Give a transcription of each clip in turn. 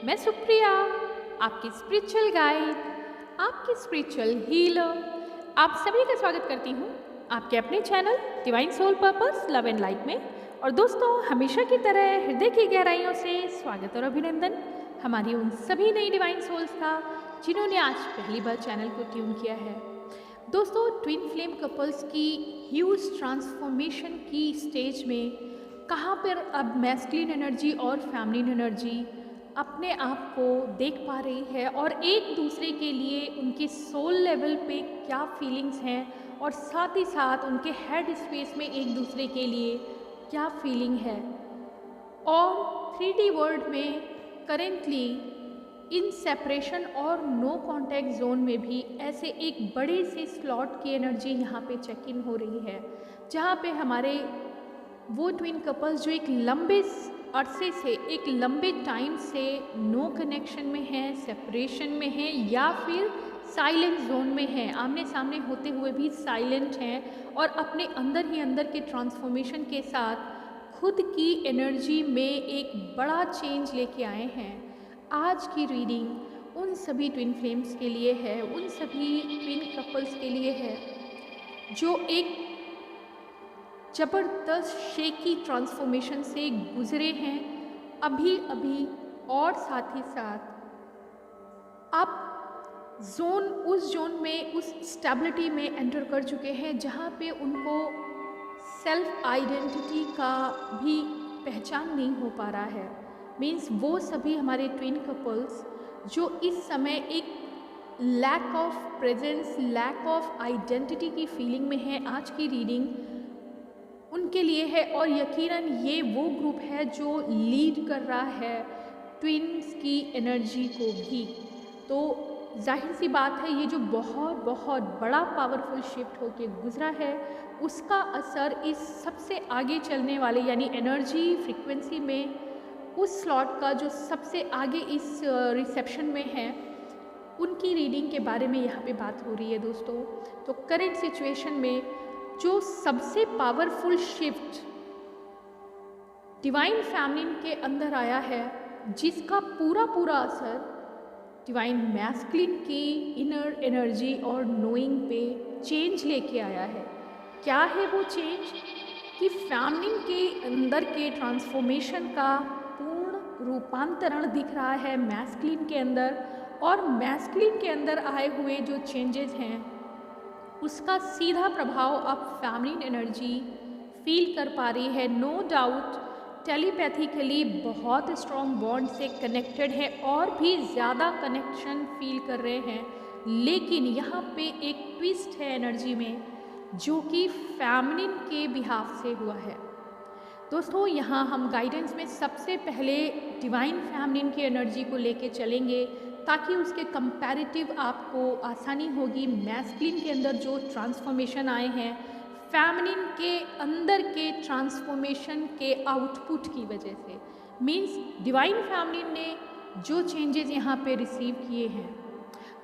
मैं सुप्रिया, आपकी spiritual guide, आपकी स्पिरिचुअल हीलर, आप सभी का स्वागत करती हूँ आपके अपने channel divine soul purpose love and light में। और दोस्तों, हमेशा की तरह हृदय की गहराइयों से स्वागत और अभिनंदन हमारी उन सभी नई डिवाइन सोल्स का जिन्होंने आज पहली बार चैनल को ट्यून किया है। दोस्तों, ट्विन फ्लेम कपल्स की ह्यूज ट्रांसफॉर्मेशन की स्टेज में कहाँ पर अब मैस्कुलिन एनर्जी और फेमिनिन एनर्जी अपने आप को देख पा रही है और एक दूसरे के लिए उनके सोल लेवल पे क्या फीलिंग्स हैं और साथ ही साथ उनके हेड स्पेस में एक दूसरे के लिए क्या फीलिंग है। और 3D वर्ल्ड में करेंटली इन सेपरेशन और नो कांटेक्ट जोन में भी ऐसे एक बड़े से स्लॉट की एनर्जी यहाँ पे चेक इन हो रही है, जहाँ पे हमारे वो ट्विन कपल्स जो एक लंबे अरसे से, एक लंबे टाइम से नो कनेक्शन में हैं, सेपरेशन में हैं या फिर साइलेंट जोन में हैं, आमने सामने होते हुए भी साइलेंट हैं और अपने अंदर ही अंदर के ट्रांसफॉर्मेशन के साथ खुद की एनर्जी में एक बड़ा चेंज लेके आए हैं। आज की रीडिंग उन सभी ट्विन फ्लेम्स के लिए है, उन सभी ट्विन कपल्स के लिए है जो एक ज़बरदस्त शेकी ट्रांसफॉर्मेशन से गुजरे हैं अभी अभी, और साथ ही साथ आप उस जोन में, उस स्टेबिलिटी में एंटर कर चुके हैं जहाँ पे उनको सेल्फ आइडेंटिटी का भी पहचान नहीं हो पा रहा है। मीन्स वो सभी हमारे ट्विन कपल्स जो इस समय एक lack of presence, lack of identity की फीलिंग में है, आज की रीडिंग उनके लिए है। और यकीनन ये वो ग्रुप है जो लीड कर रहा है ट्विन्स की एनर्जी को भी। तो जाहिर सी बात है, ये जो बहुत बहुत बड़ा पावरफुल शिफ्ट होके गुजरा है, उसका असर इस सबसे आगे चलने वाले यानी एनर्जी फ्रीक्वेंसी में उस स्लॉट का जो सबसे आगे इस रिसेप्शन में है, उनकी रीडिंग के बारे में यहाँ पे बात हो रही है दोस्तों। तो करेंट सिचुएशन में जो सबसे पावरफुल शिफ्ट डिवाइन फेमिनिन के अंदर आया है, जिसका पूरा पूरा असर डिवाइन मैस्कुलिन की इनर एनर्जी और नोइंग पे चेंज लेके आया है। क्या है वो चेंज? कि फेमिनिन के अंदर के ट्रांसफॉर्मेशन का पूर्ण रूपांतरण दिख रहा है मैस्कुलिन के अंदर, और मैस्कुलिन के अंदर आए हुए जो चेंजेस हैं उसका सीधा प्रभाव अब फेमिनिन एनर्जी फील कर पा रही है। नो डाउट टेलीपैथिकली बहुत स्ट्रॉन्ग बॉन्ड से कनेक्टेड है और भी ज़्यादा कनेक्शन फील कर रहे हैं, लेकिन यहाँ पे एक ट्विस्ट है एनर्जी में जो कि फेमिनिन के बिहाफ से हुआ है। दोस्तों, यहाँ हम गाइडेंस में सबसे पहले डिवाइन फेमिनिन की एनर्जी को लेके चलेंगे ताकि उसके कंपैरेटिव आपको आसानी होगी। मैस्कुलिन के अंदर जो ट्रांसफॉर्मेशन आए हैं, फेमिनिन के अंदर के ट्रांसफॉर्मेशन के आउटपुट की वजह से, मींस डिवाइन फेमिनिन ने जो चेंजेस यहाँ पे रिसीव किए हैं,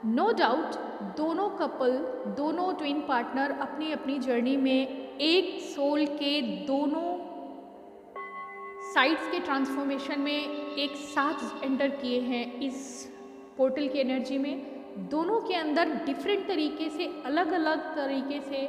नो डाउट दोनों कपल, दोनों ट्विन पार्टनर अपनी अपनी जर्नी में एक सोल के दोनों साइड्स के ट्रांसफॉर्मेशन में एक साथ एंटर किए हैं इस पोर्टल की एनर्जी में। दोनों के अंदर डिफरेंट तरीके से, अलग अलग तरीके से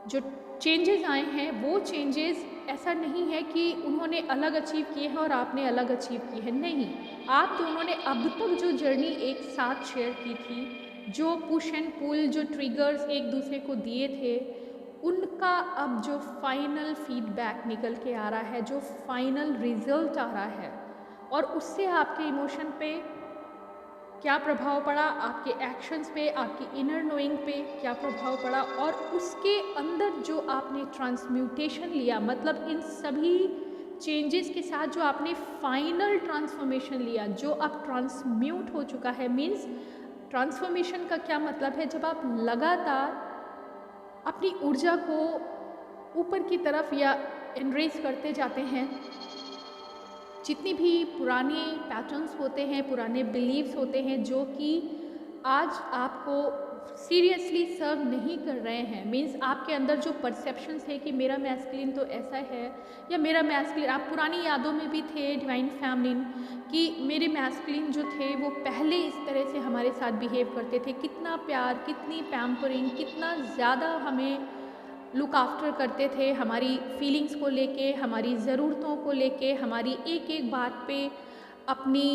जो चेंजेस आए हैं, वो चेंजेस ऐसा नहीं है कि उन्होंने अलग अचीव किए हैं और आपने अलग अचीव किए हैं, नहीं। आप दोनों ने अब तक जो जर्नी एक साथ शेयर की थी, जो पुश एंड पुल, जो ट्रिगर्स एक दूसरे को दिए थे, उनका अब जो फाइनल फीडबैक निकल के आ रहा है, जो फाइनल रिजल्ट आ रहा है, और उससे आपके इमोशन पे क्या प्रभाव पड़ा, आपके एक्शंस पे, आपकी इनर नोइंग पे क्या प्रभाव पड़ा, और उसके अंदर जो आपने ट्रांसम्यूटेशन लिया, मतलब इन सभी चेंजेस के साथ जो आपने फाइनल ट्रांसफॉर्मेशन लिया, जो अब ट्रांसम्यूट हो चुका है। मीन्स ट्रांसफॉर्मेशन का क्या मतलब है? जब आप लगातार अपनी ऊर्जा को ऊपर की तरफ या एनरेज करते जाते हैं, जितनी भी पुरानी पैटर्न्स होते हैं, पुराने बिलीव्स होते हैं जो कि आज आपको सीरियसली सर्व नहीं कर रहे हैं। मीन्स आपके अंदर जो परसेप्शंस है कि मेरा मैस्कुलिन तो ऐसा है, या मेरा मैस्कुलिन, आप पुरानी यादों में भी थे डिवाइन फैमिलिन कि मेरे मैस्कुलिन जो थे वो पहले इस तरह से हमारे साथ बिहेव करते थे, कितना प्यार, कितनी पैम्परिंग, कितना ज़्यादा हमें लुक आफ्टर करते थे, हमारी फीलिंग्स को लेके, हमारी ज़रूरतों को लेके, हमारी एक एक बात पे अपनी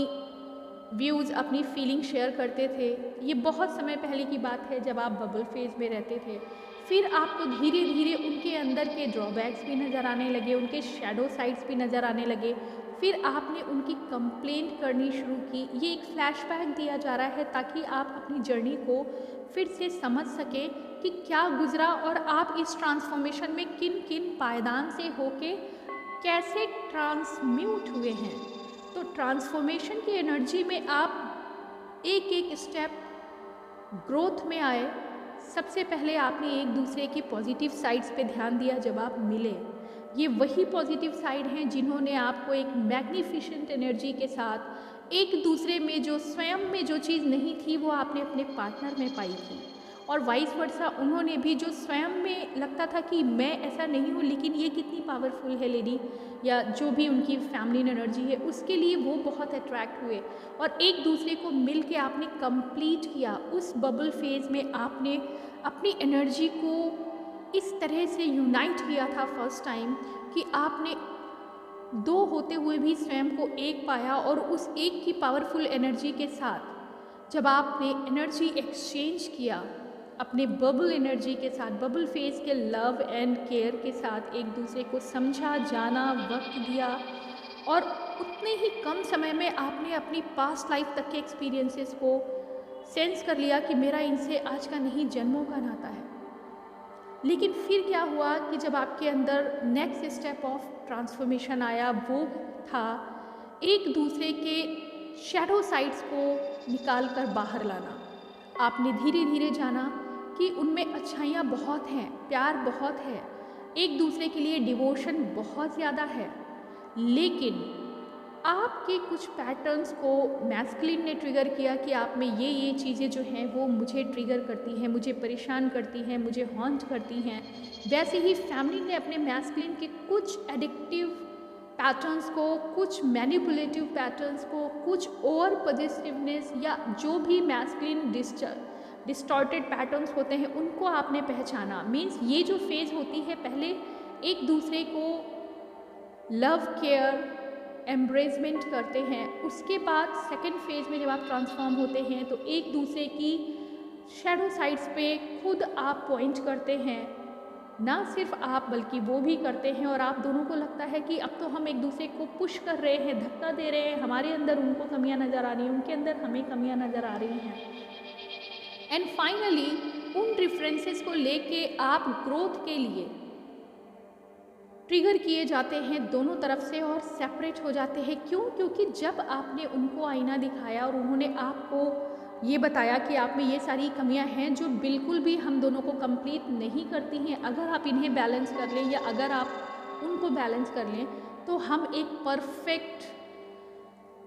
व्यूज़, अपनी फीलिंग शेयर करते थे। ये बहुत समय पहले की बात है जब आप बबल फेज़ में रहते थे। फिर आपको धीरे धीरे उनके अंदर के ड्रॉबैक्स भी नज़र आने लगे, उनके शैडो साइड्स भी नज़र आने लगे। फिर आपने उनकी कंप्लेंट करनी शुरू की। ये एक फ्लैशबैक दिया जा रहा है ताकि आप अपनी जर्नी को फिर से समझ सकें कि क्या गुजरा और आप इस ट्रांसफॉर्मेशन में किन किन पायदान से होके कैसे ट्रांसम्यूट हुए हैं। तो ट्रांसफॉर्मेशन की एनर्जी में आप एक एक स्टेप ग्रोथ में आए। सबसे पहले आपने एक दूसरे की पॉजिटिव साइड्स पे ध्यान दिया जब आप मिले। ये वही पॉजिटिव साइड हैं जिन्होंने आपको एक मैग्निफिशेंट एनर्जी के साथ एक दूसरे में जो स्वयं में जो चीज़ नहीं थी वो आपने अपने पार्टनर में पाई थी, और वाइस वर्सा उन्होंने भी जो स्वयं में लगता था कि मैं ऐसा नहीं हूँ लेकिन ये कितनी पावरफुल है लेडी, या जो भी उनकी फैमिली एनर्जी है, उसके लिए वो बहुत अट्रैक्ट हुए और एक दूसरे को मिल के आपने कंप्लीट किया। उस बबल फेज़ में आपने अपनी एनर्जी को इस तरह से यूनाइट किया था फर्स्ट टाइम कि आपने दो होते हुए भी स्वयं को एक पाया, और उस एक की पावरफुल एनर्जी के साथ जब आपने एनर्जी एक्सचेंज किया अपने बबल एनर्जी के साथ, बबल फेज के लव एंड केयर के साथ एक दूसरे को समझा, जाना, वक्त दिया, और उतने ही कम समय में आपने अपनी पास्ट लाइफ तक के एक्सपीरियंसेस को सेंस कर लिया कि मेरा इनसे आज का नहीं जन्मों का नाता है। लेकिन फिर क्या हुआ कि जब आपके अंदर नेक्स्ट स्टेप ऑफ ट्रांसफॉर्मेशन आया, वो था एक दूसरे के शैडो साइड्स को निकाल कर बाहर लाना। आपने धीरे धीरे जाना कि उनमें अच्छाइयाँ बहुत हैं, प्यार बहुत है, एक दूसरे के लिए डिवोशन बहुत ज़्यादा है, लेकिन आपके कुछ पैटर्न्स को मैस्कुलिन ने ट्रिगर किया कि आप में ये चीज़ें जो हैं वो मुझे ट्रिगर करती हैं, मुझे परेशान करती हैं, मुझे हॉन्ट करती हैं। वैसे ही फैमिली ने अपने मैस्कुलिन के कुछ एडिक्टिव पैटर्न्स को, कुछ मैनिपुलेटिव पैटर्न्स को, कुछ ओवर पॉजिटिवनेस या जो भी मैस्कुलिन डिस्टॉर्टेड पैटर्न्स होते हैं उनको आपने पहचाना। मीन्स ये जो फेज़ होती है, पहले एक दूसरे को लव, केयर, एम्ब्रेसमेंट करते हैं, उसके बाद सेकंड फेज़ में जब आप ट्रांसफॉर्म होते हैं तो एक दूसरे की शैडो साइड्स पे खुद आप पॉइंट करते हैं। ना सिर्फ आप बल्कि वो भी करते हैं, और आप दोनों को लगता है कि अब तो हम एक दूसरे को पुश कर रहे हैं, धक्का दे रहे हैं, हमारे अंदर उनको कमियां नज़र आ रही हैं, उनके अंदर हमें कमियां नज़र आ रही हैं। एंड फाइनली उन डिफरेंसेस को लेके आप ग्रोथ के लिए ट्रिगर किए जाते हैं दोनों तरफ से और सेपरेट हो जाते हैं। क्यों? क्योंकि जब आपने उनको आईना दिखाया और उन्होंने आपको ये बताया कि आप में ये सारी कमियां हैं जो बिल्कुल भी हम दोनों को कंप्लीट नहीं करती हैं, अगर आप इन्हें बैलेंस कर लें या अगर आप उनको बैलेंस कर लें तो हम एक परफेक्ट,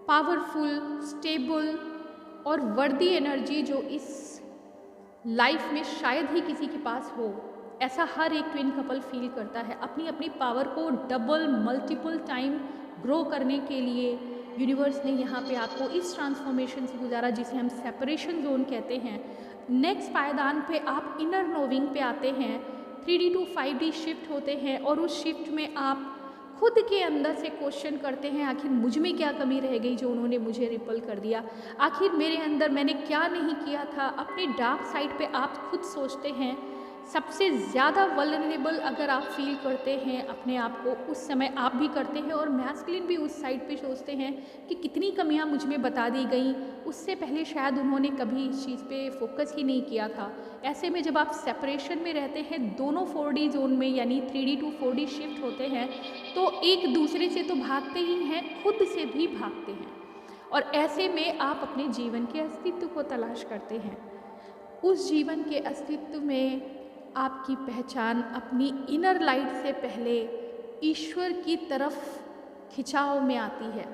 पावरफुल, स्टेबल और वर्दी एनर्जी जो इस लाइफ में शायद ही किसी के पास हो, ऐसा हर एक ट्विन कपल फील करता है। अपनी अपनी पावर को डबल मल्टीपल टाइम ग्रो करने के लिए यूनिवर्स ने यहाँ पे आपको इस ट्रांसफॉर्मेशन से गुजारा जिसे हम सेपरेशन जोन कहते हैं। नेक्स्ट पायदान पे आप इनर नोविंग पे आते हैं, 3D to 5D शिफ्ट होते हैं, और उस शिफ्ट में आप खुद के अंदर से क्वेश्चन करते हैं, आखिर मुझ में क्या कमी रह गई जो उन्होंने मुझे रिपल कर दिया, आखिर मेरे अंदर मैंने क्या नहीं किया था। अपने डार्क साइड पे आप खुद सोचते हैं। सबसे ज़्यादा वल्नरेबल अगर आप फील करते हैं अपने आप को, उस समय आप भी करते हैं, और मैस्कुलिन भी उस साइड पे सोचते हैं कि कितनी कमियां मुझ में बता दी गई, उससे पहले शायद उन्होंने कभी इस चीज़ पे फोकस ही नहीं किया था। ऐसे में जब आप सेपरेशन में रहते हैं, दोनों 4D जोन में यानी 3D to 4D शिफ्ट होते हैं, तो एक दूसरे से तो भागते ही हैं, खुद से भी भागते हैं, और ऐसे में आप अपने जीवन के अस्तित्व को तलाश करते हैं। उस जीवन के अस्तित्व में आपकी पहचान अपनी इनर लाइट से पहले ईश्वर की तरफ खिंचाव में आती है।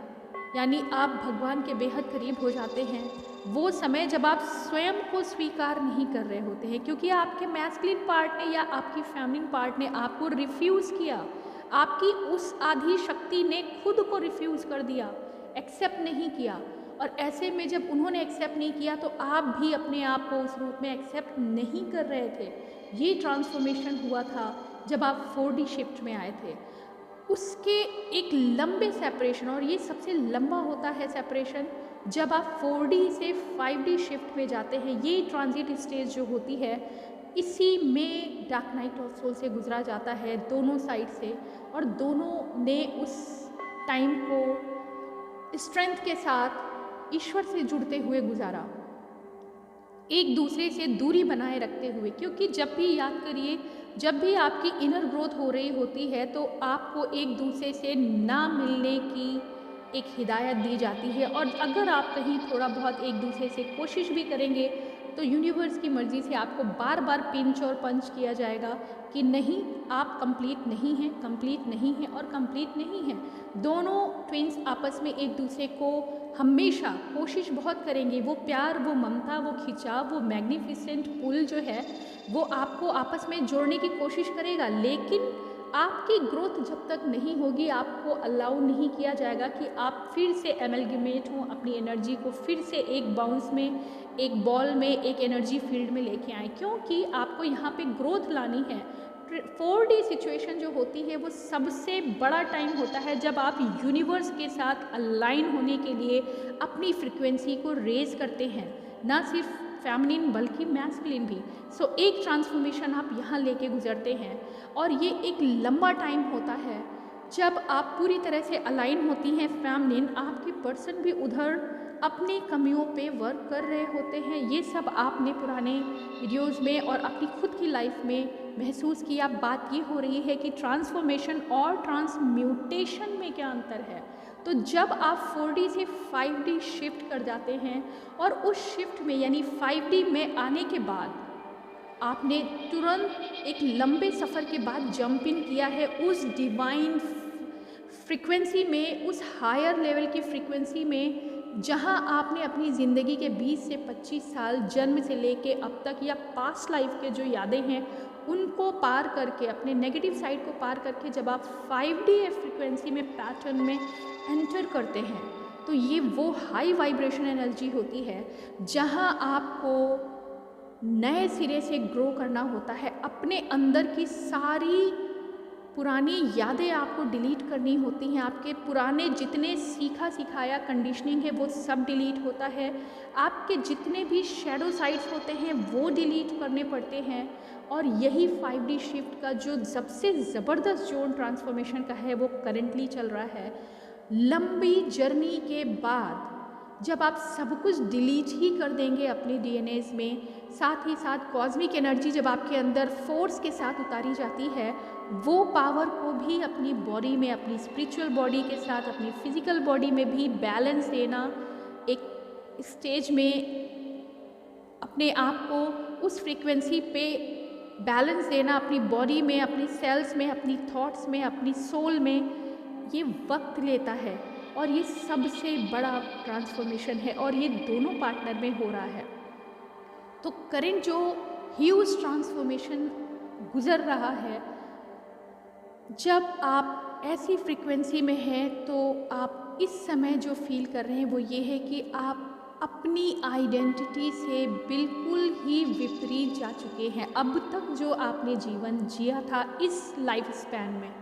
यानी आप भगवान के बेहद करीब हो जाते हैं। वो समय जब आप स्वयं को स्वीकार नहीं कर रहे होते हैं, क्योंकि आपके मैस्कुलिन पार्ट ने या आपकी फेमिनिन पार्ट ने आपको रिफ्यूज़ किया, आपकी उस आधी शक्ति ने खुद को रिफ्यूज़ कर दिया, एक्सेप्ट नहीं किया। और ऐसे में जब उन्होंने एक्सेप्ट नहीं किया तो आप भी अपने आप को उस रूप में एक्सेप्ट नहीं कर रहे थे। ये ट्रांसफॉर्मेशन हुआ था जब आप 4D शिफ्ट में आए थे। उसके एक लंबे सेपरेशन, और ये सबसे लंबा होता है सेपरेशन जब आप 4D से 5D शिफ्ट में जाते हैं। ये ट्रांजिट स्टेज जो होती है, इसी में डार्क नाइट ऑफ सोल से गुजरा जाता है दोनों साइड से, और दोनों ने उस टाइम को स्ट्रेंथ के साथ ईश्वर से जुड़ते हुए गुजारा, एक दूसरे से दूरी बनाए रखते हुए। क्योंकि जब भी याद करिए, जब भी आपकी इनर ग्रोथ हो रही होती है तो आपको एक दूसरे से ना मिलने की एक हिदायत दी जाती है, और अगर आप कहीं थोड़ा बहुत एक दूसरे से कोशिश भी करेंगे तो यूनिवर्स की मर्ज़ी से आपको बार बार पिंच और पंच किया जाएगा कि नहीं, आप कंप्लीट नहीं हैं, कंप्लीट नहीं हैं और कंप्लीट नहीं हैं। दोनों ट्विंस आपस में एक दूसरे को हमेशा कोशिश बहुत करेंगे, वो प्यार, वो ममता, वो खिंचाव, वो मैग्निफिसेंट पुल जो है वो आपको आपस में जोड़ने की कोशिश करेगा। लेकिन आपकी ग्रोथ जब तक नहीं होगी, आपको अलाउ नहीं किया जाएगा कि आप फिर से एमलगमेट हों, अपनी एनर्जी को फिर से एक बाउंस में, एक बॉल में, एक एनर्जी फील्ड में लेके आएँ, क्योंकि आपको यहाँ पे ग्रोथ लानी है। 4D सिचुएशन जो होती है वो सबसे बड़ा टाइम होता है जब आप यूनिवर्स के साथ अलाइन होने के लिए अपनी फ्रिक्वेंसी को रेज करते हैं, ना सिर्फ फेमिनिन बल्कि मैस्कुलिन भी। सो एक ट्रांसफॉर्मेशन आप यहाँ लेके गुजरते हैं, और ये एक लंबा टाइम होता है जब आप पूरी तरह से अलाइन होती हैं फेमिनिन। आपके पर्सन भी उधर अपनी कमियों पे वर्क कर रहे होते हैं। ये सब आपने पुराने वीडियोस में और अपनी खुद की लाइफ में महसूस किया। बात ये हो रही है कि ट्रांसफॉर्मेशन और ट्रांसम्यूटेशन में क्या अंतर है। तो जब आप 4D से 5D शिफ्ट कर जाते हैं, और उस शिफ्ट में यानी 5D में आने के बाद आपने तुरंत एक लंबे सफ़र के बाद जंप इन किया है उस डिवाइन फ्रीक्वेंसी में, उस हायर लेवल की फ्रीक्वेंसी में, जहां आपने अपनी ज़िंदगी के 20 से 25 साल जन्म से लेके अब तक या पास्ट लाइफ के जो यादें हैं उनको पार करके, अपने नेगेटिव साइड को पार करके जब आप 5D फ्रीक्वेंसी में, पैटर्न में एंटर करते हैं, तो ये वो हाई वाइब्रेशन एनर्जी होती है जहां आपको नए सिरे से ग्रो करना होता है। अपने अंदर की सारी पुरानी यादें आपको डिलीट करनी होती हैं। आपके पुराने जितने सीखा सिखाया कंडीशनिंग है वो सब डिलीट होता है। आपके जितने भी शैडो साइड्स होते हैं वो डिलीट करने पड़ते हैं। और यही 5D शिफ्ट का जो सबसे ज़बरदस्त जोन ट्रांसफॉर्मेशन का है वो करेंटली चल रहा है। लंबी जर्नी के बाद जब आप सब कुछ डिलीट ही कर देंगे अपने DNAs में, साथ ही साथ कॉस्मिक एनर्जी जब आपके अंदर फोर्स के साथ उतारी जाती है, वो पावर को भी अपनी बॉडी में, अपनी स्पिरिचुअल बॉडी के साथ, अपनी फिजिकल बॉडी में भी बैलेंस देना, एक स्टेज में अपने आप को उस फ्रीक्वेंसी पे बैलेंस देना, अपनी बॉडी में, अपनी सेल्स में, अपनी थॉट्स में, अपनी सोल में, ये वक्त लेता है। और ये सबसे बड़ा ट्रांसफॉर्मेशन है, और ये दोनों पार्टनर में हो रहा है। तो करंट जो ह्यूज ट्रांसफॉर्मेशन गुजर रहा है, जब आप ऐसी फ्रीक्वेंसी में हैं तो आप इस समय जो फील कर रहे हैं वो ये है कि आप अपनी आइडेंटिटी से बिल्कुल ही विपरीत जा चुके हैं। अब तक जो आपने जीवन जिया था इस लाइफ स्पैन में,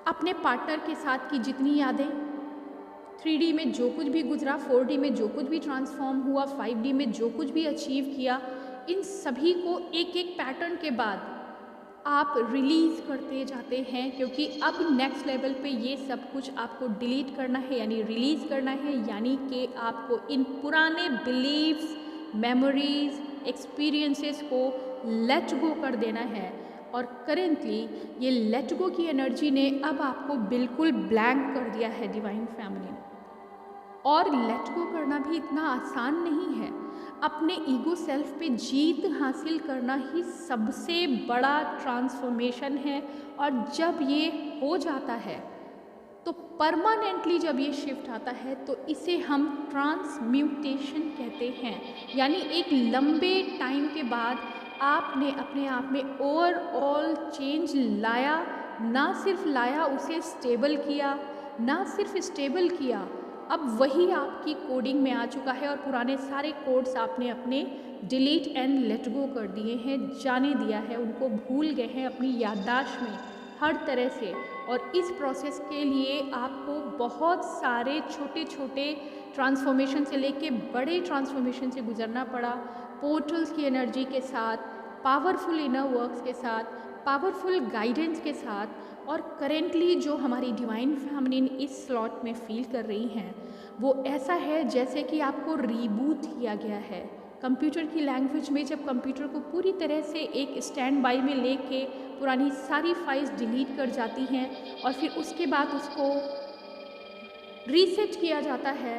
अपने पार्टनर के साथ की जितनी यादें, 3D में जो कुछ भी गुजरा, 4D में जो कुछ भी ट्रांसफॉर्म हुआ, 5D में जो कुछ भी अचीव किया, इन सभी को एक एक पैटर्न के बाद आप रिलीज़ करते जाते हैं, क्योंकि अब नेक्स्ट लेवल पे ये सब कुछ आपको डिलीट करना है, यानी रिलीज़ करना है। यानी कि आपको इन पुराने बिलीव्स, मेमोरीज, एक्सपीरियंसेस को लेट गो कर देना है। और करेंटली ये लेट गो की एनर्जी ने अब आपको बिल्कुल ब्लैंक कर दिया है डिवाइन फैमिली। और लेट गो करना भी इतना आसान नहीं है। अपने ईगो सेल्फ पे जीत हासिल करना ही सबसे बड़ा ट्रांसफॉर्मेशन है। और जब ये हो जाता है तो परमानेंटली जब ये शिफ्ट आता है तो इसे हम ट्रांसम्यूटेशन कहते हैं। यानी एक लंबे टाइम के बाद आपने अपने आप में ओवरऑल चेंज लाया, ना सिर्फ लाया, उसे स्टेबल किया, ना सिर्फ स्टेबल किया, अब वही आपकी कोडिंग में आ चुका है और पुराने सारे कोड्स आपने अपने डिलीट एंड लेट गो कर दिए हैं, जाने दिया है, उनको भूल गए हैं अपनी याददाश्त में हर तरह से। और इस प्रोसेस के लिए आपको बहुत सारे छोटे छोटे ट्रांसफॉर्मेशन से लेके बड़े ट्रांसफॉर्मेशन से गुजरना पड़ा, पोर्टल्स की एनर्जी के साथ, पावरफुल इनर वर्क्स के साथ, पावरफुल गाइडेंस के साथ। और करेंटली जो हमारी डिवाइन फेमिनिन इस स्लॉट में फील कर रही हैं वो ऐसा है जैसे कि आपको रीबूट किया गया है। कंप्यूटर की लैंग्वेज में जब कंप्यूटर को पूरी तरह से एक स्टैंड बाई में लेके पुरानी सारी फाइल्स डिलीट कर जाती हैं और फिर उसके बाद उसको रीसेट किया जाता है,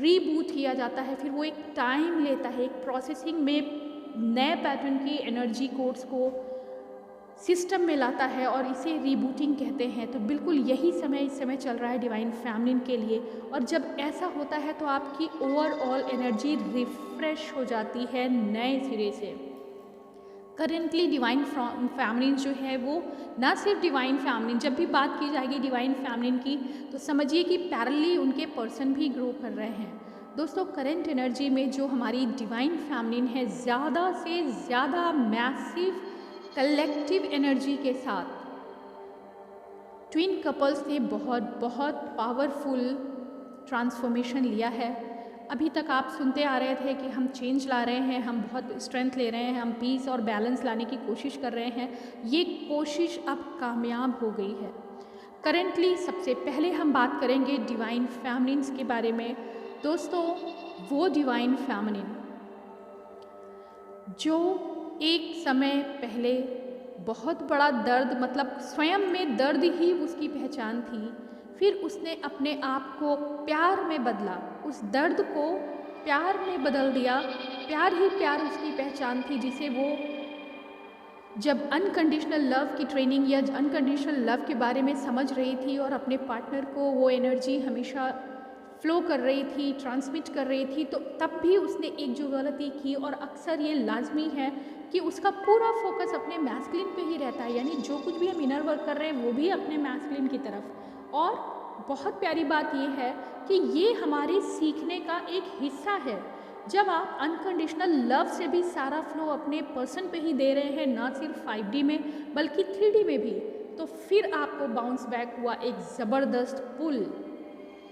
रीबूट किया जाता है, फिर वो एक टाइम लेता है, एक प्रोसेसिंग में नए पैटर्न की एनर्जी कोड्स को सिस्टम में लाता है और इसे रीबूटिंग कहते हैं। तो बिल्कुल यही समय इस समय चल रहा है डिवाइन फेमिनिन के लिए। और जब ऐसा होता है तो आपकी ओवरऑल एनर्जी रिफ्रेश हो जाती है नए सिरे से। करेंटली डिवाइन फेमिनिन जो है वो ना सिर्फ डिवाइन फेमिनिन, जब भी बात की जाएगी डिवाइन फेमिनिन की तो समझिए कि पैरेलली उनके पर्सन भी ग्रो कर रहे हैं। दोस्तों करेंट एनर्जी में जो हमारी डिवाइन फेमिनिन है ज़्यादा से ज़्यादा मैसिव कलेक्टिव एनर्जी के साथ ट्विन कपल्स ने बहुत बहुत पावरफुल ट्रांसफॉर्मेशन लिया है। अभी तक आप सुनते आ रहे थे कि हम चेंज ला रहे हैं, हम बहुत स्ट्रेंथ ले रहे हैं, हम पीस और बैलेंस लाने की कोशिश कर रहे हैं। ये कोशिश अब कामयाब हो गई है। करेंटली सबसे पहले हम बात करेंगे डिवाइन फेमिनिन्स के बारे में। दोस्तों वो डिवाइन फेमिनिन जो एक समय पहले बहुत बड़ा दर्द, मतलब स्वयं में दर्द ही उसकी पहचान थी, फिर उसने अपने आप को प्यार में बदला, उस दर्द को प्यार में बदल दिया। प्यार ही प्यार उसकी पहचान थी, जिसे वो जब अनकंडीशनल लव की ट्रेनिंग या अनकंडीशनल लव के बारे में समझ रही थी और अपने पार्टनर को वो एनर्जी हमेशा फ्लो कर रही थी, ट्रांसमिट कर रही थी, तो तब भी उसने एक जो गलती की, और अक्सर ये लाजमी है कि उसका पूरा फोकस अपने मैस्कुलिन पे ही रहता है। यानी जो कुछ भी हम इनर वर्क कर रहे हैं वो भी अपने मैस्कुलिन की तरफ। और बहुत प्यारी बात ये है कि ये हमारे सीखने का एक हिस्सा है। जब आप अनकंडीशनल लव से भी सारा फ्लो अपने पर्सन पे ही दे रहे हैं, ना सिर्फ 5D में बल्कि 3D में भी, तो फिर आपको बाउंस बैक हुआ एक ज़बरदस्त पुल,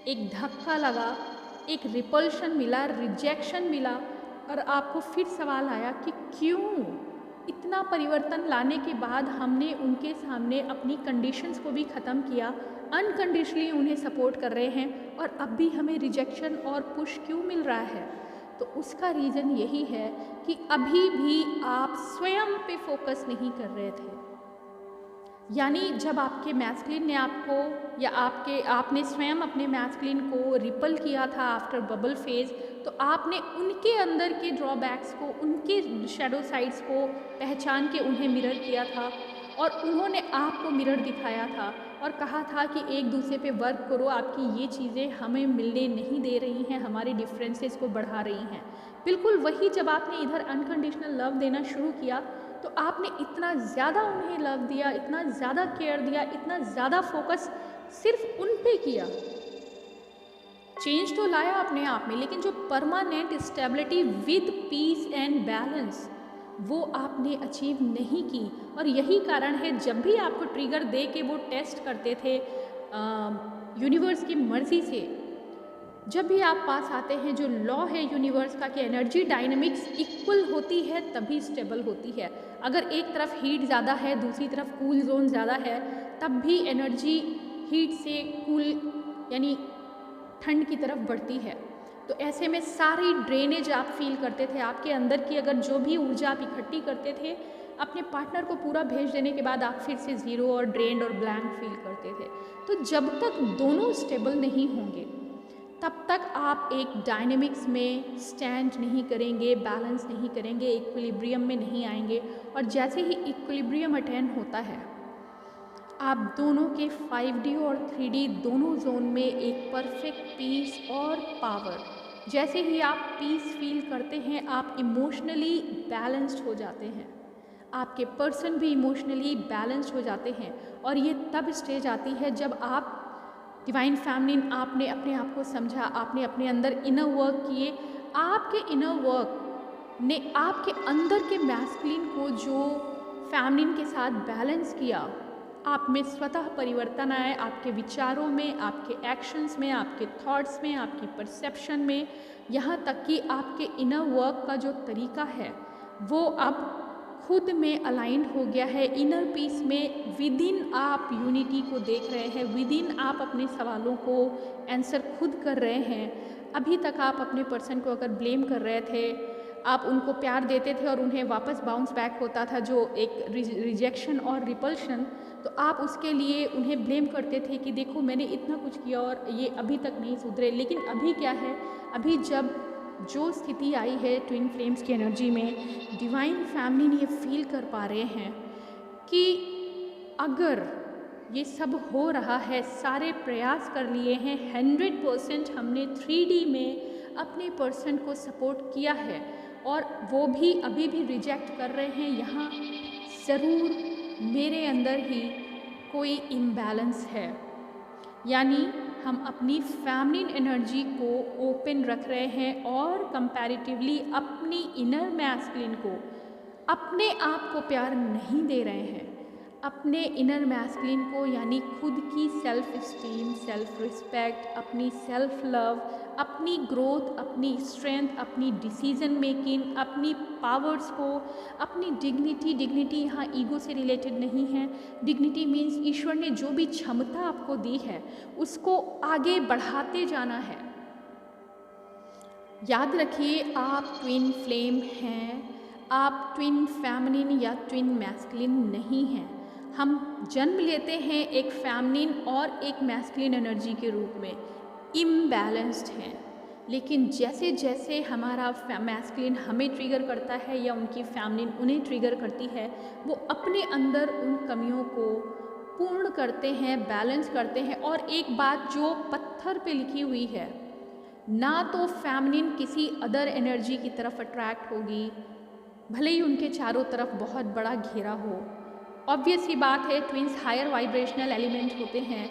एक धक्का लगा, एक रिपल्शन मिला, रिजेक्शन मिला, और आपको फिर सवाल आया कि क्यों इतना परिवर्तन लाने के बाद हमने उनके सामने अपनी कंडीशंस को भी ख़त्म किया, अनकंडीशनली उन्हें सपोर्ट कर रहे हैं, और अब भी हमें रिजेक्शन और पुश क्यों मिल रहा है। तो उसका रीज़न यही है कि अभी भी आप स्वयं पे फोकस नहीं कर रहे थे। यानी जब आपके मैस्कुलिन ने आपको या आपने स्वयं अपने मैस्कुलिन को रिपल किया था आफ्टर बबल फेज, तो आपने उनके अंदर के ड्रॉबैक्स को, उनके शैडो साइड्स को पहचान के उन्हें मिरर किया था, और उन्होंने आपको मिरर दिखाया था और कहा था कि एक दूसरे पे वर्क करो, आपकी ये चीज़ें हमें मिलने नहीं दे रही हैं, हमारे डिफरेंसेस को बढ़ा रही हैं। बिल्कुल वही जब आपने इधर अनकंडीशनल लव देना शुरू किया तो आपने इतना ज़्यादा उन्हें लव दिया, इतना ज़्यादा केयर दिया, इतना ज़्यादा फोकस सिर्फ उन पे किया। चेंज तो लाया अपने आप में, लेकिन जो permanent stability with piece and balance वो आपने अचीव नहीं की। और यही कारण है जब भी आपको ट्रिगर दे के वो टेस्ट करते थे यूनिवर्स की मर्जी से, जब भी आप पास आते हैं जो लॉ है यूनिवर्स का कि एनर्जी डायनामिक्स इक्वल होती है तभी स्टेबल होती है। अगर एक तरफ हीट ज़्यादा है, दूसरी तरफ कूल जोन ज़्यादा है, तब भी एनर्जी हीट से कूल यानी ठंड की तरफ बढ़ती है। तो ऐसे में सारी ड्रेनेज आप फील करते थे, आपके अंदर की अगर जो भी ऊर्जा आप इकट्ठी करते थे अपने पार्टनर को पूरा भेज देने के बाद आप फिर से ज़ीरो और ड्रेन्ड और ब्लैंक फील करते थे। तो जब तक दोनों स्टेबल नहीं होंगे तब तक आप एक डायनेमिक्स में स्टैंड नहीं करेंगे, बैलेंस नहीं करेंगे, इक्विलिब्रियम में नहीं आएंगे। और जैसे ही इक्विलिब्रियम अटेन होता है आप दोनों के 5D और 3D दोनों जोन में एक परफेक्ट पीस और पावर, जैसे ही आप पीस फील करते हैं आप इमोशनली बैलेंस्ड हो जाते हैं, आपके पर्सन भी इमोशनली बैलेंस्ड हो जाते हैं। और ये तब स्टेज आती है जब आप डिवाइन फैमिलिन, आपने अपने आप को समझा, आपने अपने अंदर इनर वर्क किए, आपके इनर वर्क ने आपके अंदर के मैस्कुलिन को जो फैमिलिन के साथ बैलेंस किया, आप में स्वतः परिवर्तन आए, आपके विचारों में, आपके एक्शंस में, आपके थॉट्स में, आपकी परसेप्शन में, यहाँ तक कि आपके इनर वर्क का जो तरीका है वो अब खुद में अलाइंड हो गया है। इनर पीस में विद इन आप यूनिटी को देख रहे हैं, विद इन आप अपने सवालों को आंसर खुद कर रहे हैं। अभी तक आप अपने पर्सन को अगर ब्लेम कर रहे थे, आप उनको प्यार देते थे और उन्हें वापस बाउंस बैक होता था जो एक रिजेक्शन और रिपल्शन, तो आप उसके लिए उन्हें ब्लेम करते थे कि देखो मैंने इतना कुछ किया और ये अभी तक नहीं सुधरे। लेकिन अभी क्या है, अभी जब जो स्थिति आई है ट्विन फ्लेम्स की एनर्जी में, डिवाइन फैमिली ये फील कर पा रहे हैं कि अगर ये सब हो रहा है, सारे प्रयास कर लिए हैं, 100% हमने 3D में अपने पर्सन को सपोर्ट किया है और वो भी अभी भी रिजेक्ट कर रहे हैं, यहाँ ज़रूर मेरे अंदर ही कोई इम्बैलेंस है। यानी हम अपनी फैमिलिन एनर्जी को ओपन रख रहे हैं और कंपैरेटिवली अपनी इनर मैस्कुलिन को, अपने आप को प्यार नहीं दे रहे हैं। अपने इनर मैस्कुलिन को यानी खुद की सेल्फ इस्टीम, सेल्फ रिस्पेक्ट, अपनी सेल्फ लव, अपनी ग्रोथ, अपनी स्ट्रेंथ, अपनी डिसीजन मेकिंग, अपनी पावर्स को, अपनी डिग्निटी यहाँ ईगो से रिलेटेड नहीं है। डिग्निटी मीन्स ईश्वर ने जो भी क्षमता आपको दी है उसको आगे बढ़ाते जाना है। याद रखिए आप ट्विन फ्लेम हैं, आप ट्विन फेमिनिन या ट्विन मैस्कुलिन नहीं हैं। हम जन्म लेते हैं एक फेमिनिन और एक मैस्कुलिन एनर्जी के रूप में, इम्बैलेंस्ड हैं। लेकिन जैसे जैसे हमारा मैस्कुलिन हमें ट्रिगर करता है या उनकी फेमिनिन उन्हें ट्रिगर करती है, वो अपने अंदर उन कमियों को पूर्ण करते हैं, बैलेंस करते हैं। और एक बात जो पत्थर पे लिखी हुई है, ना तो फेमिनिन किसी अदर एनर्जी की तरफ अट्रैक्ट होगी, भले ही उनके चारों तरफ बहुत बड़ा घेरा हो। ऑब्वियस ही बात है, ट्विंस हायर वाइब्रेशनल एलिमेंट होते हैं,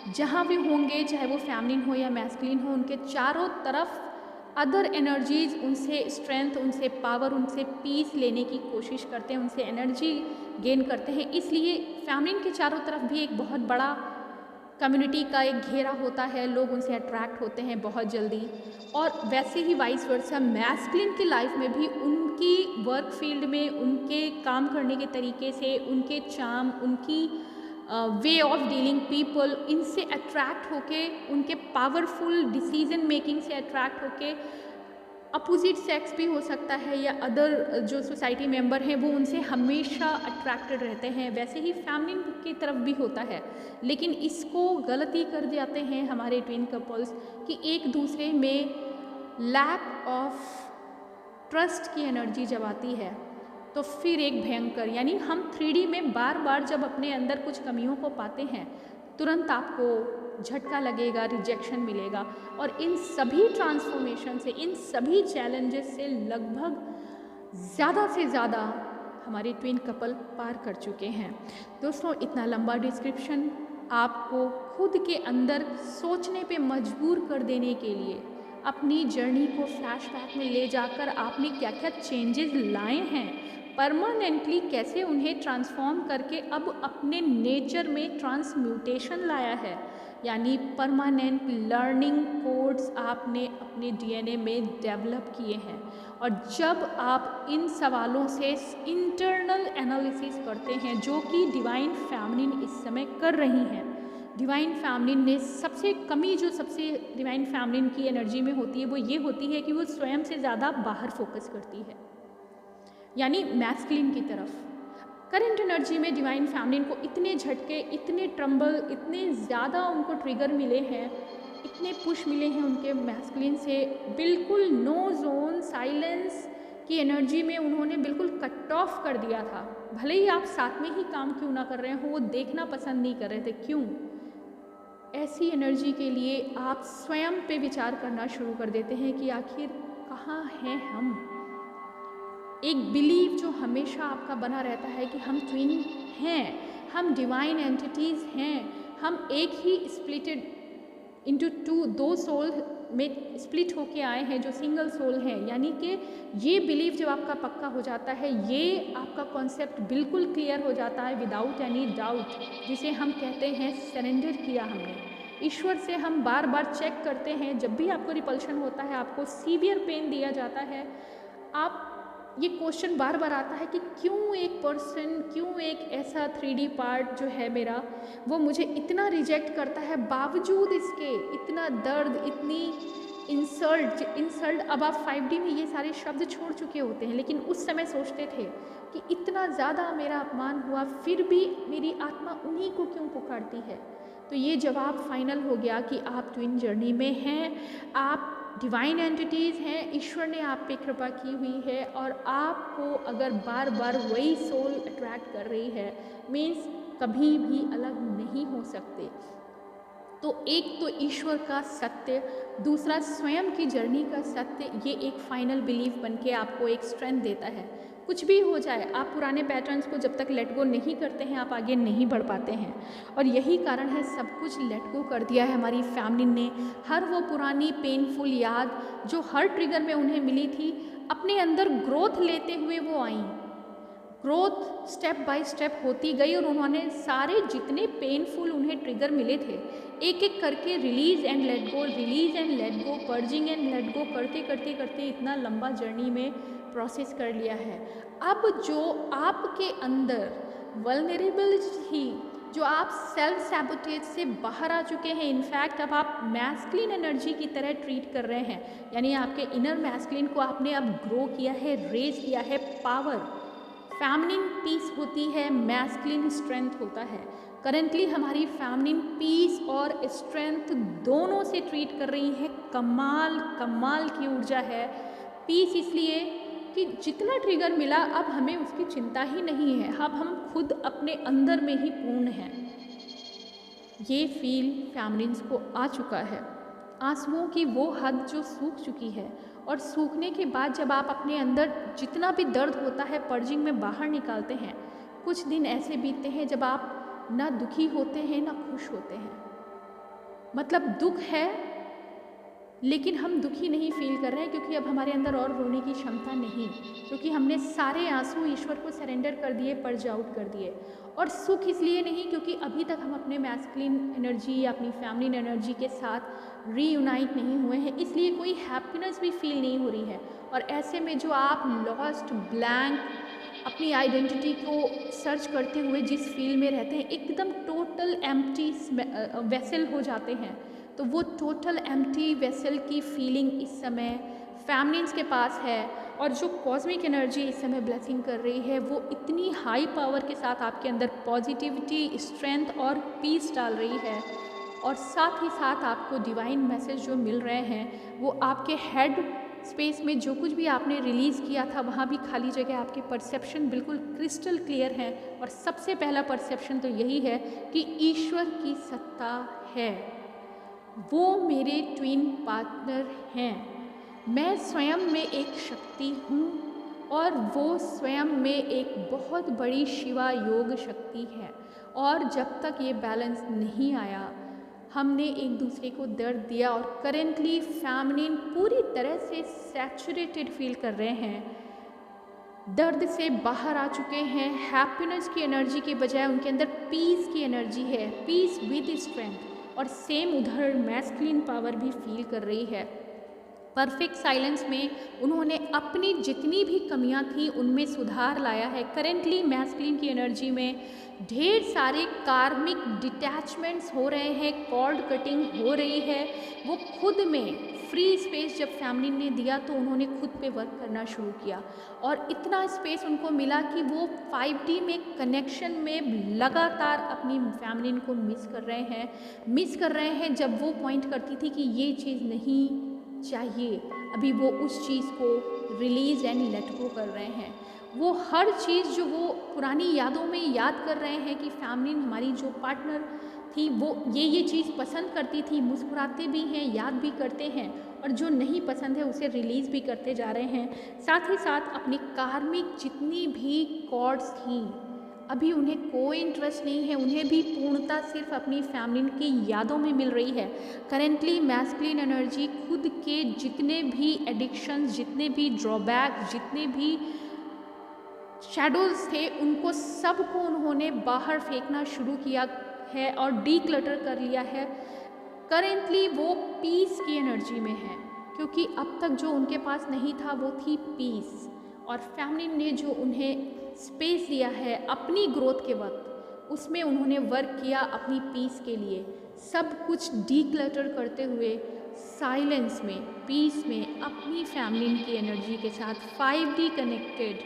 जहाँ भी होंगे चाहे वो फेमिनिन हो या मैस्कुलिन हो, उनके चारों तरफ अदर एनर्जीज उनसे स्ट्रेंथ, उनसे पावर, उनसे पीस लेने की कोशिश करते हैं, उनसे एनर्जी गेन करते हैं। इसलिए फेमिनिन के चारों तरफ भी एक बहुत बड़ा कम्युनिटी का एक घेरा होता है, लोग उनसे अट्रैक्ट होते हैं बहुत जल्दी। और वैसे ही वाइस वर्सा मैस्कुलिन की लाइफ में भी उनकी वर्क फील्ड में, उनके काम करने के तरीके से, उनके चार्म, उनकी वे ऑफ डीलिंग पीपल, इनसे अट्रैक्ट होके, उनके पावरफुल डिसीजन मेकिंग से अट्रैक्ट होके, अपोजिट सेक्स भी हो सकता है या अदर जो सोसाइटी मेंबर हैं वो उनसे हमेशा अट्रैक्टेड रहते हैं। वैसे ही फैमिलिन की तरफ भी होता है, लेकिन इसको गलती कर जाते हैं हमारे ट्विन कपल्स कि एक दूसरे में लैक ऑफ ट्रस्ट की एनर्जी जब आती है तो फिर एक भयंकर, यानी हम 3D में बार बार जब अपने अंदर कुछ कमियों को पाते हैं, तुरंत आपको झटका लगेगा, रिजेक्शन मिलेगा। और इन सभी ट्रांसफॉर्मेशन से, इन सभी चैलेंजेस से लगभग ज़्यादा से ज़्यादा हमारे ट्विन कपल पार कर चुके हैं। दोस्तों, इतना लंबा डिस्क्रिप्शन आपको खुद के अंदर सोचने पे मजबूर कर देने के लिए, अपनी जर्नी को फ्लैशबैक में ले जाकर आपने क्या क्या चेंजेस लाए हैं, परमानेंटली कैसे उन्हें ट्रांसफॉर्म करके अब अपने नेचर में ट्रांसम्यूटेशन लाया है, यानी परमानेंट लर्निंग कोड्स आपने अपने डीएनए में डेवलप किए हैं। और जब आप इन सवालों से इंटरनल एनालिसिस करते हैं, जो कि डिवाइन फेमिनिन इस समय कर रही हैं, डिवाइन फेमिनिन ने सबसे कमी जो सबसे डिवाइन फेमिनिन की एनर्जी में होती है वो ये होती है कि वो स्वयं से ज़्यादा बाहर फोकस करती है, यानी मैस्कुलिन की तरफ। करंट एनर्जी में डिवाइन फेमिनिन को इतने झटके, इतने ट्रम्बल, इतने ज़्यादा उनको ट्रिगर मिले हैं, इतने पुश मिले हैं उनके मैस्कुलिन से, बिल्कुल नो जोन साइलेंस की एनर्जी में उन्होंने बिल्कुल कट ऑफ कर दिया था। भले ही आप साथ में ही काम क्यों ना कर रहे हो, वो देखना पसंद नहीं कर रहे थे। क्यों? ऐसी एनर्जी के लिए आप स्वयं पे विचार करना शुरू कर देते हैं कि आखिर कहाँ हैं हम। एक बिलीव जो हमेशा आपका बना रहता है कि हम ट्विन हैं, हम डिवाइन एंटिटीज़ हैं, हम एक ही स्प्लिटेड इंटू टू, दो सोल में स्प्लिट होके आए हैं जो सिंगल सोल हैं। यानी कि ये बिलीव जब आपका पक्का हो जाता है, ये आपका कॉन्सेप्ट बिल्कुल क्लियर हो जाता है विदाउट एनी डाउट, जिसे हम कहते हैं सरेंडर किया हमने ईश्वर से। हम बार बार चेक करते हैं, जब भी आपको रिपल्शन होता है, आपको सीवियर पेन दिया जाता है, आप ये क्वेश्चन बार बार आता है कि क्यों एक पर्सन, क्यों एक ऐसा 3D पार्ट जो है मेरा, वो मुझे इतना रिजेक्ट करता है, बावजूद इसके इतना दर्द, इतनी इंसल्ट। अब आप 5D में ये सारे शब्द छोड़ चुके होते हैं, लेकिन उस समय सोचते थे कि इतना ज़्यादा मेरा अपमान हुआ, फिर भी मेरी आत्मा उन्हीं को क्यों पुकारती है। तो ये जवाब फाइनल हो गया कि आप ट्विन जर्नी में हैं, आप डिवाइन एंटिटीज़ हैं, ईश्वर ने आप पे कृपा की हुई है, और आपको अगर बार बार वही सोल अट्रैक्ट कर रही है, मीन्स कभी भी अलग नहीं हो सकते। तो एक तो ईश्वर का सत्य, दूसरा स्वयं की जर्नी का सत्य, ये एक फाइनल बिलीफ बन के आपको एक स्ट्रेंथ देता है। कुछ भी हो जाए, आप पुराने पैटर्न्स को जब तक लेट गो नहीं करते हैं, आप आगे नहीं बढ़ पाते हैं। और यही कारण है, सब कुछ लेट गो कर दिया है हमारी फैमिली ने। हर वो पुरानी पेनफुल याद जो हर ट्रिगर में उन्हें मिली थी, अपने अंदर ग्रोथ लेते हुए वो आई। ग्रोथ स्टेप बाय स्टेप होती गई, और उन्होंने सारे जितने पेनफुल उन्हें ट्रिगर मिले थे, एक एक करके release and let go, release and let go, purging and let go करते करते करते इतना लंबा जर्नी में प्रोसेस कर लिया है। अब जो आपके अंदर वल्नरेबिलिटी थी, जो आप सेल्फ सैबोटेज से बाहर आ चुके हैं, इनफैक्ट अब आप मैस्कुलिन एनर्जी की तरह ट्रीट कर रहे हैं, यानी आपके इनर मैस्कुलिन को आपने अब ग्रो किया है, रेज किया है। पावर, फेमिनिन पीस होती है, मैस्कुलिन स्ट्रेंथ होता है। करेंटली हमारी फेमिनिन पीस और स्ट्रेंथ दोनों से ट्रीट कर रही है। कमाल की ऊर्जा है। पीस इसलिए कि जितना ट्रिगर मिला, अब हमें उसकी चिंता ही नहीं है, अब हम खुद अपने अंदर में ही पूर्ण हैं। ये फील फेमिनिन्स को आ चुका है। आंसुओं की वो हद जो सूख चुकी है, और सूखने के बाद जब आप अपने अंदर जितना भी दर्द होता है पर्जिंग में बाहर निकालते हैं, कुछ दिन ऐसे बीतते हैं जब आप ना दुखी होते हैं ना खुश होते हैं। मतलब दुख है, लेकिन हम दुखी नहीं फील कर रहे हैं, क्योंकि अब हमारे अंदर और रोने की क्षमता नहीं, क्योंकि हमने सारे आंसू ईश्वर को सरेंडर कर दिए, पर्ज आउट कर दिए। और सुख इसलिए नहीं क्योंकि अभी तक हम अपने मैस्कुलिन एनर्जी या अपनी फेमिनिन एनर्जी के साथ रीयूनाइट नहीं हुए हैं, इसलिए कोई हैप्पीनेस भी फील नहीं हो रही है। और ऐसे में जो आप लॉस्ट, ब्लैंक, अपनी आइडेंटिटी को सर्च करते हुए जिस फील में रहते हैं, एकदम टोटल एम्प्टी वेसल हो जाते हैं। तो वो टोटल एम्प्टी वेसल की फीलिंग इस समय फेमिनिन्स के पास है, और जो कॉस्मिक एनर्जी इस समय ब्लेसिंग कर रही है, वो इतनी हाई पावर के साथ आपके अंदर पॉजिटिविटी, स्ट्रेंथ और पीस डाल रही है। और साथ ही साथ आपको डिवाइन मैसेज जो मिल रहे हैं, वो आपके हेड स्पेस में जो कुछ भी आपने रिलीज़ किया था, वहाँ भी खाली जगह, आपके परसेप्शन बिल्कुल क्रिस्टल क्लियर है। और सबसे पहला परसेप्शन तो यही है कि ईश्वर की सत्ता है, वो मेरे ट्विन पार्टनर हैं, मैं स्वयं में एक शक्ति हूँ, और वो स्वयं में एक बहुत बड़ी शिवा योग शक्ति है। और जब तक ये बैलेंस नहीं आया, हमने एक दूसरे को दर्द दिया, और करेंटली फेमिनिन पूरी तरह से सैचुरेटेड फील कर रहे हैं, दर्द से बाहर आ चुके हैं। हैप्पीनेस की एनर्जी के बजाय उनके अंदर पीस की एनर्जी है, पीस विद स्ट्रेंथ। और सेम उधर मैस्कुलिन पावर भी फील कर रही है। परफेक्ट साइलेंस में उन्होंने अपनी जितनी भी कमियां थी उनमें सुधार लाया है। करेंटली मैस्कुलिन की एनर्जी में ढेर सारे कार्मिक डिटैचमेंट्स हो रहे हैं, कॉर्ड कटिंग हो रही है। वो खुद में फ्री स्पेस जब फैमिली ने दिया तो उन्होंने खुद पे वर्क करना शुरू किया, और इतना स्पेस उनको मिला कि वो 5D में कनेक्शन में लगातार अपनी फैमिली को मिस कर रहे हैं। जब वो पॉइंट करती थी कि ये चीज़ नहीं चाहिए, अभी वो उस चीज़ को रिलीज एंड लेट गो कर रहे हैं। वो हर चीज़ जो वो पुरानी यादों में याद कर रहे हैं कि फैमिली हमारी जो पार्टनर थी वो ये चीज़ पसंद करती थी, मुस्कुराते भी हैं, याद भी करते हैं, और जो नहीं पसंद है उसे रिलीज़ भी करते जा रहे हैं। साथ ही साथ अपनी कार्मिक जितनी भी कॉर्ड्स थी अभी उन्हें कोई इंटरेस्ट नहीं है, उन्हें भी पूर्णता सिर्फ अपनी फैमिली की यादों में मिल रही है। करेंटली मैस्कुलिन एनर्जी खुद के जितने भी एडिक्शंस, जितने भी ड्रॉबैक, जितने भी शैडोज़ थे, उनको सबको उन्होंने बाहर फेंकना शुरू किया है और डीक्लटर कर लिया है। करेंटली वो पीस की एनर्जी में है, क्योंकि अब तक जो उनके पास नहीं था वो थी पीस, और फैमिली ने जो उन्हें स्पेस दिया है अपनी ग्रोथ के वक्त, उसमें उन्होंने वर्क किया अपनी पीस के लिए। सब कुछ डीक्लटर करते हुए साइलेंस में, पीस में, अपनी फैमिली की एनर्जी के साथ 5D कनेक्टेड।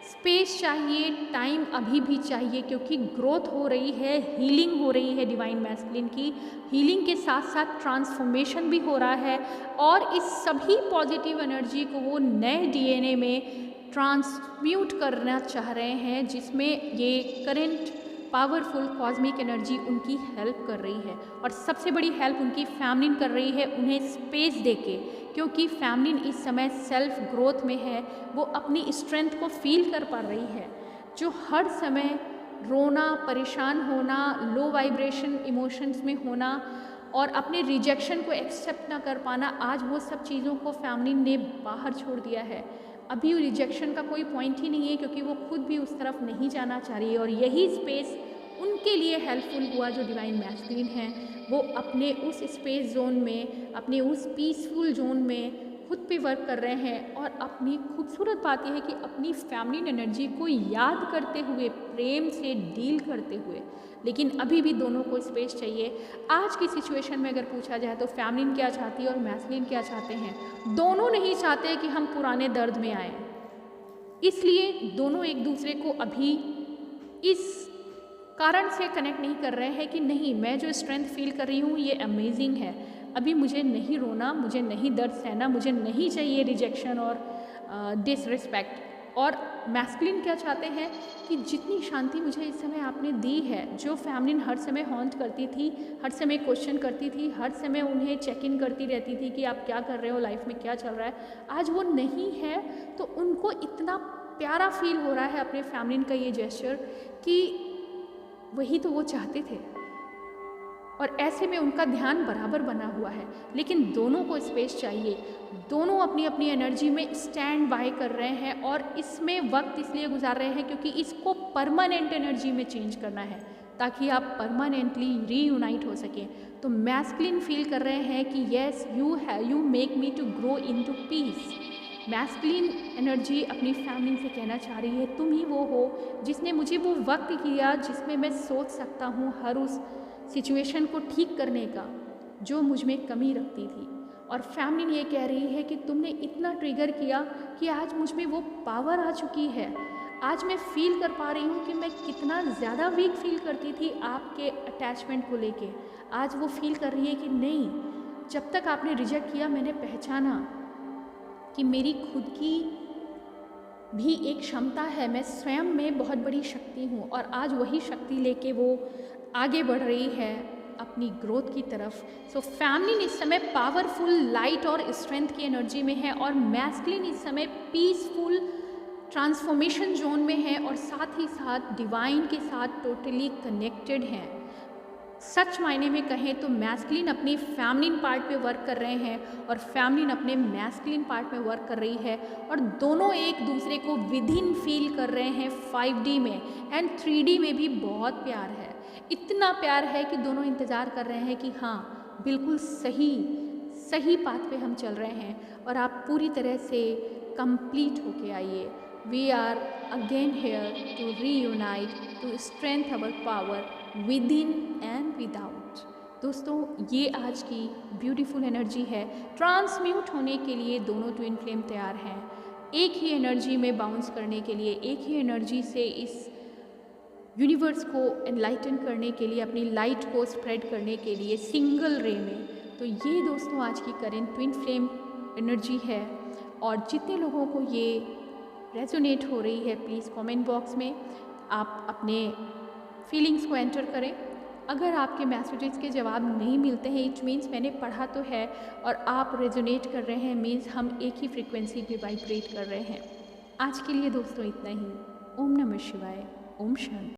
स्पेस चाहिए, टाइम अभी भी चाहिए, क्योंकि ग्रोथ हो रही है, हीलिंग हो रही है डिवाइन मैस्कुलिन की। हीलिंग के साथ साथ ट्रांसफॉर्मेशन भी हो रहा है, और इस सभी पॉजिटिव एनर्जी को वो नए DNA में ट्रांसम्यूट करना चाह रहे हैं, जिसमें ये करंट पावरफुल कॉस्मिक एनर्जी उनकी हेल्प कर रही है। और सबसे बड़ी हेल्प उनकी फैमिली कर रही है, उन्हें स्पेस देके, क्योंकि फैमिली इस समय सेल्फ ग्रोथ में है। वो अपनी स्ट्रेंथ को फील कर पा रही है। जो हर समय रोना, परेशान होना, लो वाइब्रेशन इमोशंस में होना और अपने रिजेक्शन को एक्सेप्ट ना कर पाना, आज वो सब चीज़ों को फैमिली ने बाहर छोड़ दिया है। अभी रिजेक्शन का कोई पॉइंट ही नहीं है, क्योंकि वो खुद भी उस तरफ नहीं जाना चाह रही है, और यही स्पेस उनके लिए हेल्पफुल हुआ। जो डिवाइन मैस्कुलिन हैं वो अपने उस स्पेस जोन में, अपने उस पीसफुल जोन में खुद पे वर्क कर रहे हैं, और अपनी खूबसूरत बात यह है कि अपनी फैमिली एनर्जी को याद करते हुए, प्रेम से डील करते हुए। लेकिन अभी भी दोनों को स्पेस चाहिए। आज की सिचुएशन में अगर पूछा जाए तो फैमिली क्या चाहती है और मैस्कुलिन क्या चाहते हैं, दोनों नहीं चाहते कि हम पुराने दर्द में आए। इसलिए दोनों एक दूसरे को अभी इस कारण से कनेक्ट नहीं कर रहे हैं कि नहीं, मैं जो स्ट्रेंथ फील कर रही हूँ ये अमेजिंग है, अभी मुझे नहीं रोना, मुझे नहीं दर्द सहना, मुझे नहीं चाहिए रिजेक्शन और डिसरिस्पेक्ट। और मैस्कुलिन क्या चाहते हैं कि जितनी शांति मुझे इस समय आपने दी है, जो फैमिली हर समय हॉन्ट करती थी, हर समय क्वेश्चन करती थी, हर समय उन्हें चेक इन करती रहती थी कि आप क्या कर रहे हो, लाइफ में क्या चल रहा है, आज वो नहीं है। तो उनको इतना प्यारा फील हो रहा है अपने फैमिली का ये जेस्चर, कि वही तो वो चाहते थे, और ऐसे में उनका ध्यान बराबर बना हुआ है। लेकिन दोनों को स्पेस चाहिए, दोनों अपनी अपनी एनर्जी में स्टैंड बाय कर रहे हैं, और इसमें वक्त इसलिए गुजार रहे हैं क्योंकि इसको परमानेंट एनर्जी में चेंज करना है, ताकि आप परमानेंटली रीयूनाइट हो सकें। तो मैस्कुलिन फील कर रहे हैं कि yes, you make me to grow into peace. Masculine energy अपनी फैमिली से कहना चाह रही है, तुम ही वो हो जिसने मुझे वो वक्त किया जिसमें मैं सोच सकता हूँ हर उस सिचुएशन को ठीक करने का जो मुझ में कमी रखती थी। और फैमिली ये कह रही है कि तुमने इतना ट्रिगर किया कि आज मुझ में वो पावर आ चुकी है। आज मैं फील कर पा रही हूँ कि मैं कितना ज़्यादा वीक फील करती थी आपके अटैचमेंट को लेके। आज वो फील कर रही है कि नहीं, जब तक आपने रिजेक्ट किया मैंने पहचाना कि मेरी खुद की भी एक क्षमता है, मैं स्वयं में बहुत बड़ी शक्ति हूँ, और आज वही शक्ति लेके वो आगे बढ़ रही है अपनी ग्रोथ की तरफ। सो फैमिली इस समय पावरफुल लाइट और स्ट्रेंथ की एनर्जी में है, और मैस्कुलिन इस समय पीसफुल ट्रांसफॉर्मेशन जोन में है, और साथ ही साथ डिवाइन के साथ टोटली कनेक्टेड हैं। सच मायने में कहें तो मैस्कुलिन अपनी फैमिलिन पार्ट पे वर्क कर रहे हैं, और फैमिलिन अपने मैस्कुलिन पार्ट में वर्क कर रही है, और दोनों एक दूसरे को विदिन फील कर रहे हैं 5D में, एंड 3D में भी बहुत प्यार है। इतना प्यार है कि दोनों इंतज़ार कर रहे हैं कि हाँ, बिल्कुल सही पाथ पे हम चल रहे हैं, और आप पूरी तरह से कंप्लीट होके आइए। We are again here to reunite, to strength our power within and without. दोस्तों, ये आज की ब्यूटीफुल एनर्जी है। ट्रांसम्यूट होने के लिए दोनों ट्विन फ्लेम तैयार हैं, एक ही एनर्जी में बाउंस करने के लिए, एक ही एनर्जी से इस यूनिवर्स को एनलाइटन करने के लिए, अपनी लाइट को स्प्रेड करने के लिए सिंगल रे में। तो ये दोस्तों आज की करेंट ट्विन फ्लेम एनर्जी है। और जितने लोगों को ये रेजोनेट हो रही है, प्लीज़ कमेंट बॉक्स में आप अपने फीलिंग्स को एंटर करें। अगर आपके मैसेजेस के जवाब नहीं मिलते हैं, इट मीन्स मैंने पढ़ा तो है और आप रेजोनेट कर रहे हैं, मीन्स हम एक ही फ्रीक्वेंसी पे वाइब्रेट कर रहे हैं। आज के लिए दोस्तों इतना ही। ओम नमः शिवाय। ओम शांति।